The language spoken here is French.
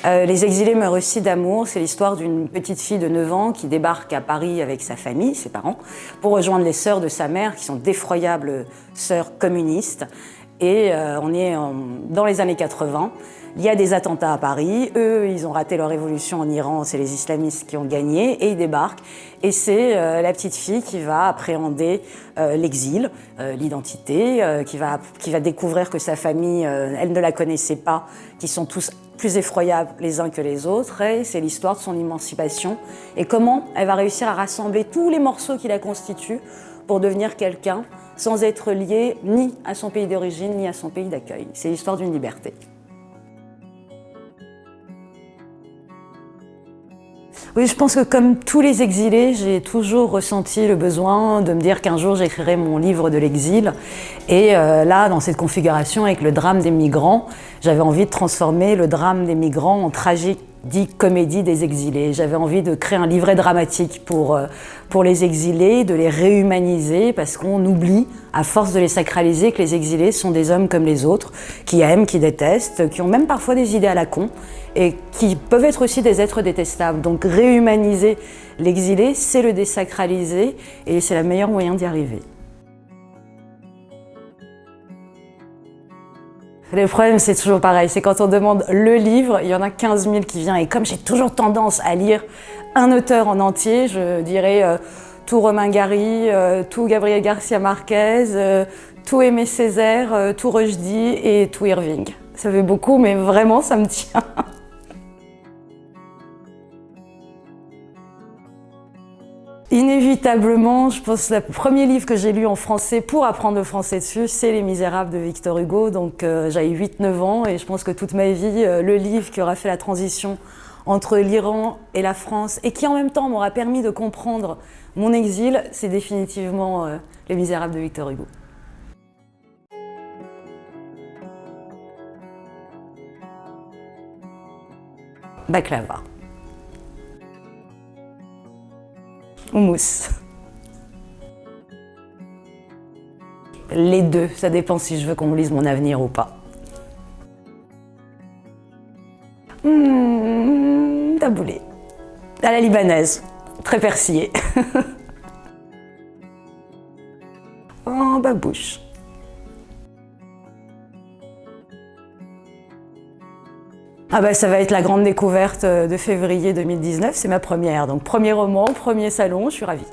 Les exilés meurent aussi d'amour, c'est l'histoire d'une petite fille de 9 ans qui débarque à Paris avec sa famille, ses parents, pour rejoindre les sœurs de sa mère, qui sont d'effroyables sœurs communistes. Et on est dans les années 80. Il y a des attentats à Paris. Eux, ils ont raté leur révolution en Iran. C'est les islamistes qui ont gagné et ils débarquent. Et c'est la petite fille qui va appréhender l'exil, l'identité, qui va découvrir que sa famille, elle ne la connaissait pas, qu'ils sont tous plus effroyables les uns que les autres. Et c'est l'histoire de son émancipation et comment elle va réussir à rassembler tous les morceaux qui la constituent pour devenir quelqu'un sans être liée ni à son pays d'origine ni à son pays d'accueil. C'est l'histoire d'une liberté. Oui, je pense que comme tous les exilés, j'ai toujours ressenti le besoin de me dire qu'un jour j'écrirai mon livre de l'exil. Et là, dans cette configuration avec le drame des migrants, j'avais envie de transformer le drame des migrants en tragique comédie des exilés. J'avais envie de créer un livret dramatique pour les exilés, de les réhumaniser, parce qu'on oublie, à force de les sacraliser, que les exilés sont des hommes comme les autres, qui aiment, qui détestent, qui ont même parfois des idées à la con, et qui peuvent être aussi des êtres détestables. Donc réhumaniser l'exilé, c'est le désacraliser, et c'est le meilleur moyen d'y arriver. Le problème, c'est toujours pareil, c'est quand on demande le livre, il y en a 15 000 qui viennent. Et comme j'ai toujours tendance à lire un auteur en entier, je dirais tout Romain Gary, tout Gabriel Garcia Marquez, tout Aimé Césaire, tout Rushdie et tout Irving. Ça fait beaucoup, mais vraiment, ça me tient. Inévitablement, je pense que le premier livre que j'ai lu en français pour apprendre le français dessus, c'est Les Misérables de Victor Hugo. Donc j'avais 8-9 ans et je pense que toute ma vie, le livre qui aura fait la transition entre l'Iran et la France et qui en même temps m'aura permis de comprendre mon exil, c'est définitivement Les Misérables de Victor Hugo. Baklava. Houmous. Les deux, ça dépend si je veux qu'on me lise mon avenir ou pas. Taboulé. À la libanaise, très persillé. En babouche. Ah bah, ça va être la grande découverte de février 2019, c'est ma première. Donc premier roman, premier salon, je suis ravie.